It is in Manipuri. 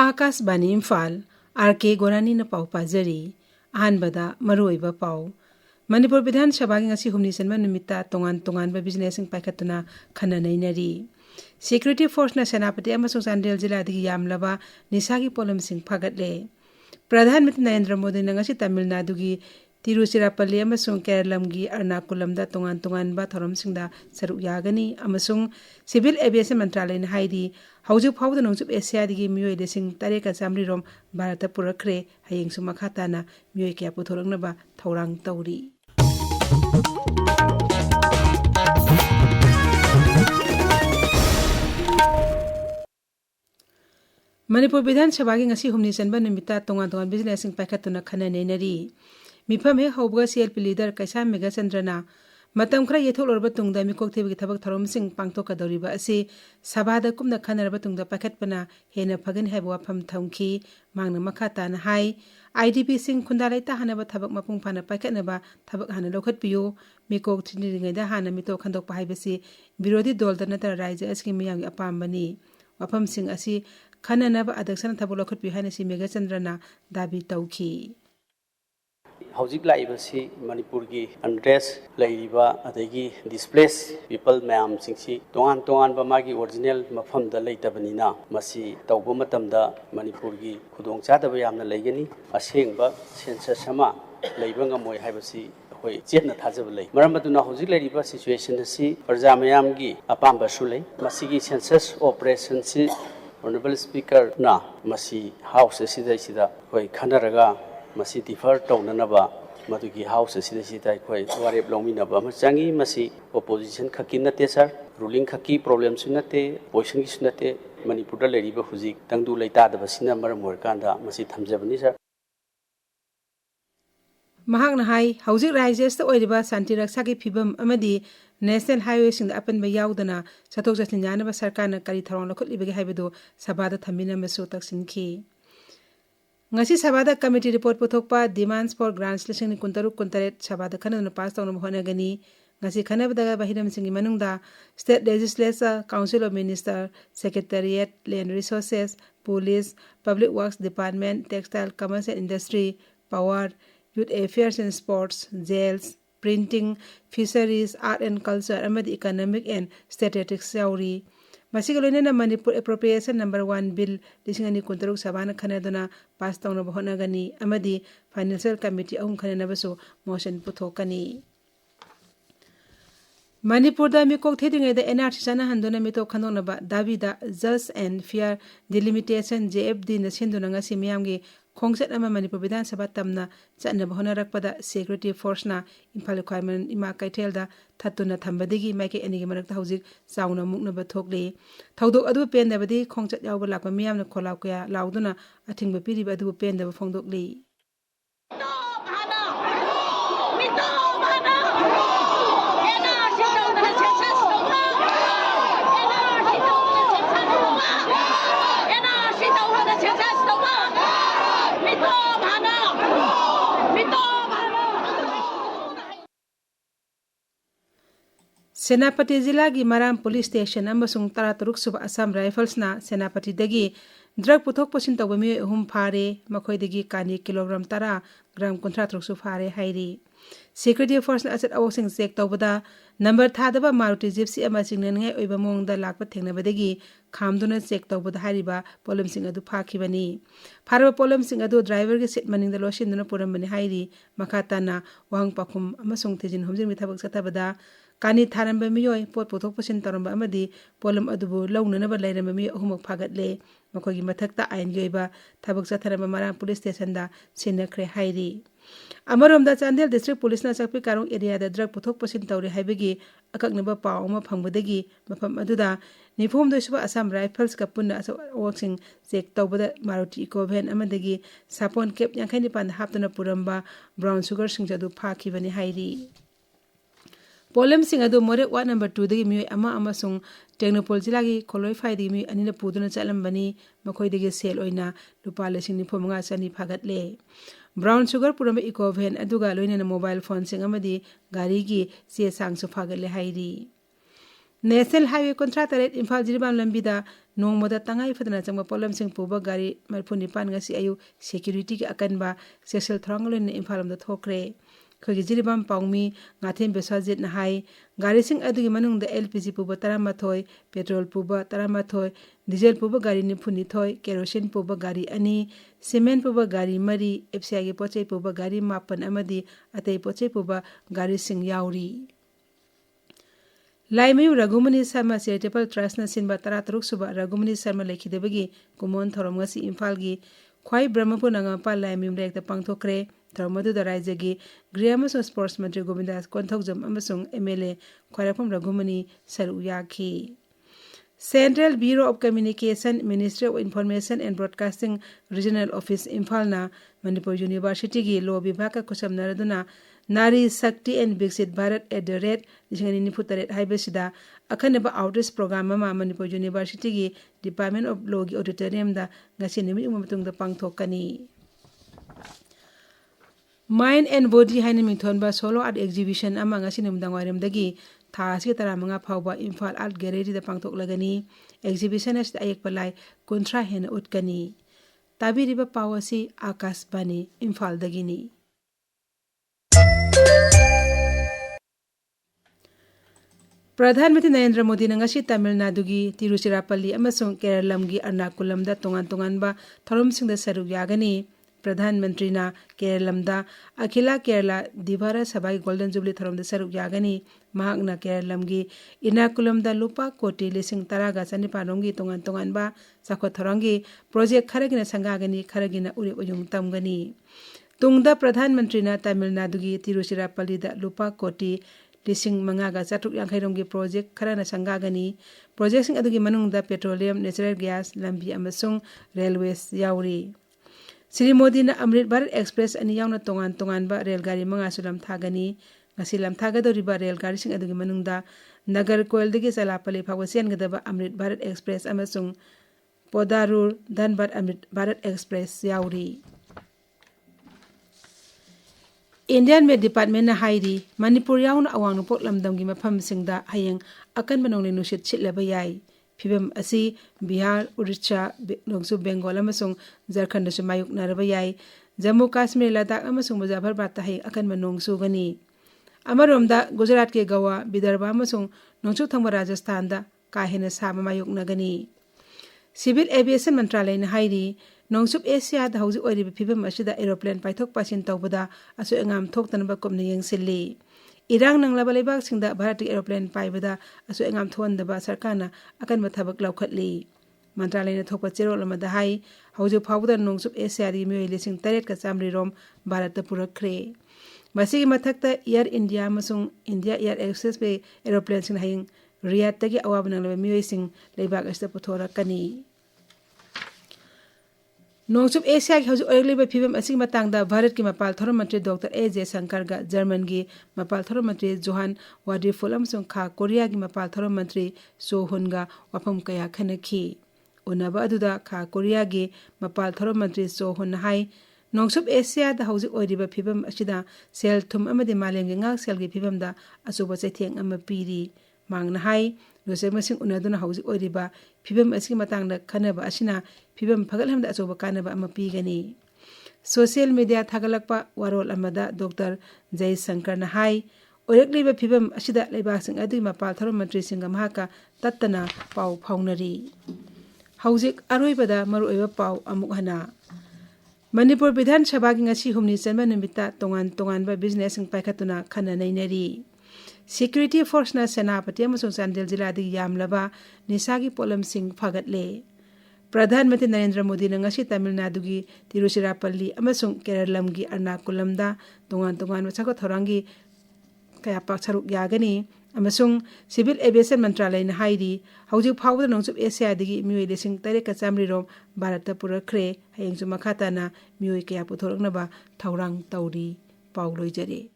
Akashvani Imphal Rk.Gorani na pau pajari ahanbada maruiba pau Manipur Bidhan Sabha ngasi humni senma numita tongan ba business ing paikatuna khananainari Security Force na Senapati amasung Sandel jila digi yamlaba nisagi polem sing phagatle Pradhan Mantri Narendra Modi na ngasi Tamil Nadu gi Tiruchirappalli amasung Keralamgi Ernakulamda tongan ba thoram singda saruk yagani amasung Civil Aviation Mantralay na haidi haujuk phawda nongchup Asia digi miyoi lesing tareka samri rom Bharata purakre hayeng sumakata na miyoi kya puthorangna ba thorang tauri Manipur Bidhan Sabha ngasi humni senba numita tongan business ing paikatuna khananainari Mifam he hauga CLP leader Kaisa Mega Chandrana matam khra yetholorba tungda mikok thebigi thabak thorom sing pangtokadoriba asi sabada kumna khanarba tungda pakhatpana hena phagan haiba pham thamki mangna makhata na hai IDP sing khundalai ta hanaba thabak mapung phana pakhatnaba thabak hana lokhatpiyo mikok thiniringai da hana mito khandok pa haibasi birodi dolda nata raija aski miyang apambani wafam sing asi khananaba adaksana thabak lokhatpiyo hana si Mega Chandrana dabi tauki Howjik laibasi Manipur gi undress laiba adagi displaced people mayam singsi tongan ba magi original mafam da leitabani na masi tawba matamda Manipur gi khudong chadaba yamna leigani asengba census sama leiba ngamoi haibasi hoi chetna thajaba lei maram aduna howjik laiba situation asi parja mayam gi apamba sulei masi gi census operation si honorable speaker na masi house sida hoi khanaraga masi defer tawnanaba madugi house sida khoi warep longminaba machangi masi opposition khaki nate sir ruling khaki problem sunate opposition gi sunate Manipur da leriba hujik tangdu leita da basina maram workanda masi thamjabani sir Mahak na hai howjik rises ta oiriba santi raksa gi phibam amadi national highway sing da apan ba yaudana satok jasin jana ba sarkar na kari tharong lokhot libege haibedo sabada thamina mesu taksinki ngasi sabada committee report puthokpa demands for grants lising kuntaruk kuntaret sabada khanana pass tawna hona gani ngasi khanabada bahiram singi manungda state legislature council of minister secretariat land resources police public works department textile commerce and industry power youth affairs and sports jails printing fisheries art and culture amadi economic and statistics yauri Masigalona Manipur Appropriation Number 1 Bill Lisingani Kuntaruk Sabana Kanadana passed on Honagani Amadi Financial Committee Ahum Kananabaso motion Puthokani Manipur da mikok theding the NRC sana handona mito khanonaba Davida just and fair delimitation JFD na sinduna ngasi miyamgi khongset ama Manipur Bidhan Sabha tamna channa honarakpada security force na Imphal requirement ima kaithelda thatuna thambadigi maike enigi marakta hojik chauna mukna bathokle thodok adu pendabadi khongchat yawba lakpa miyamna kholaw kya lauduna athingba piriba adu pendaba phongdokle Senapati Zilla gi Maram Police Station amasung Tarataruk Suba Assam Rifles na Senapati dagi drug puthok posin tawba mi hum phare makhoi dagi kani kilogram tara gram kontra truk su phare hairi Security Force na asset awsing check tawbada number thadaba Maruti Gypsy amasing nangai oiba mongda lakpa thengnabadagi khamduna check tawbada hariba polem sing adu phakibani pharaba polem sing adu driver gi seat maning da losinduna porambani hairi makata na wang pakhum amasung thejin homjing mi thabak satabada Kani tharamba miyoi pot pothok pasin taramba amadi polam adubu launanaba lairamba mi ahumok phaгаtle makogi mathakta ain yoiba thabak chatharamba Maram Police Station da sinakre hairi Amarom da Chandel District Police na sakpi karong area da drug pothok pasin tawre haibagi akaknaba paw ma phangbadagi mafam aduda nifom doisuba Assam Rifles ka punna working check tawbada Maruti Eco Van amadagi sapon cap yankhani pan haptuna puramba brown sugar singjadu phakibani hairi Polem sing adu more ward number 2 dagi mi ama sung Technopol jilagi kholoi phai dagi mi anina puduna chalambani makhoi dagi sel oina lupa lesing ni phomanga chani phagat le brown sugar purama eco van aduga loina mobile phone sing amadi gari gi che sang su phagat le hairi National Highway Contractorate Imphal Jiribam Lambida नोंमदा तंगाई Fadna चंगबा पोलमसिंग पुबा गाड़ी मरफु निपान ngasi ayu security ki akanba special thronglen Imphal da thokre khogi jiribam paungmi ngathem besajit na hai gari sing adugi manung da LPG puba taramathoi petrol puba taramathoi diesel puba gari ni phuni thoi kerosene puba gari ani cement puba gari mari FCI gi pochai puba gari mapan amadi atei pochai puba gari sing yauri Laimayu Ragumani Sarma Charitable Trust na sinba tarataruk suba Ragumani Sarma lekhidebagi kumon thorom ngasi Imphal gi khwai Brahmapur nangapa Laimayu rekta pangthokre Tharmadu da Raijagi Griyamas Sports Mantri Govindas Konthokjam amasung MLA Khwarapam Ragumani saru yakhi Central Bureau of Communication Ministry of Information and Broadcasting Regional Office Imphal na Manipur University gi law vibhag ka kusam naraduna Nari Sakti and Bixit Bharat @948 haibasida akanaba outreach program ama Manipur University gi Department of Law gi auditorium da ngasi nimi umatung da pangthokani Mind and Body haina mingthonba solo art exhibition ama ngasi numdang warim dagi thasi taramanga phawba Imphal Art Gallery da pangthoklagani exhibition as ayek palai kontra hena utkani tabiriba pawasi Akash Bani Imphal dagini Pradhanmantri Narendra Modi na ngasi Tamil Nadu gi Tiruchirappalli amasung Keralam gi Ernakulam da tongan ba tharomsing da saruk yagani Pradhanmantri na Keralam da Akhila Kerala Divara Sabha Golden Jubilee tharom da saruk yagani mahakna Keralam gi Ernakulam da lupa koti lising taraga sanipanong gi tongan ba sakho thorangi project kharagina sangagani kharagina uri uyung tamgani tungda Pradhanmantri na Tamil Nadu gi Tiruchirappalli da lupa koti Lising mangaga satruk yang khairong project kharana sangagani project sing adugi manung da petroleum natural gas lambi amasung railways yauri Sri Modi na Amrit Bharat Express ani yauna tongan ba rail gari manga sulam thagani ngasi lam thagadori ba rail gari sing adugi manung da nagar koil digi salapali phawasian gadaba Amrit Bharat Express amasung Podarur Dhanbad Amrit Bharat Express yauri Indian Med Department na hairi Manipur yauna awang nupok lamdam gi mafam singda hayeng akan banong le nusit chitlaba yai phibam asi Bihar Odisha nongsu Bengal amasung Jharkhand su mayuk naraba yai Jammu Kashmir Ladakh amasung Muzaffarabad ta hay akan banong su gani amaromda Gujarat ke Goa Vidarbha amasung nongsu thangba Rajasthan da kahena sama mayuk nagani Civil Aviation Mantralay na hairi Nongsub Asia da hauji ori phibam asida aeroplane paithok pasin tawbada asu engam thoktanba komna yengsilli irang nanglaba lebak singda bharati aeroplane paibada asu engam thondaba sarkana akan mathabak laukhatli mantralay na thokpa chero lamada hai hauji phawda nongsub Asia ri mioi lesing taret ka chamri rom bharat purakre masigi mathakta Air India masung India Air Express be aeroplane sing haying Riyadh tagi awab nanglaba mioi sing lebak asta puthora kani Nongsub Asia ki hauju oigliba phibam asing matangda Bharat ki mapal thorom mantri Dr. A.J. Shankar ga German gi mapal thorom mantri Johan Wadiful amsung kha Korea gi mapal thorom mantri So Hun ga wafam kaya khanaki unaba aduda kha Korea gi mapal thorom mantri So Hun hai Nongsub Asia da hauju oiriba phibam asida sel thum amadi maleng gi ngak sel gi phibam da asuba chaitheng ama piri mangna hai Lose masing unaduna hauji oiriba phibam asiki matangda khanaba asina phibam phagalhamda achoba kanaba ama pigani social media thagalakpa warol amada Dr. Jai Shankar na hai orekliba phibam asida leibak sing adi mapal thorom mantri singa mahaka tattana pau phaunari haujik aroibada maru oiba pau amuk hana Manipur Bidhan Sabha gi ngasi humni chanba numita tongan ba business sing paikhatuna khana nainari Security Force na Senapati amasung Chandel Jilla di yamlaba nisagi polam sing phagatle Pradhanmantri Narendra Modi na ngasi Tamil Nadu gi Tiruchirappalli amasung Keralam gi Ernakulam da tongan masako thorangi kaya pak saruk yagani amasung Civil Aviation Mantralay na hairi hauju phawda nongsub Asia digi mioi lesing tare ka chamri rom Bharat purakre hayeng su makhata na mioi kaya puthorokna ba thaurang tauri pauloi jare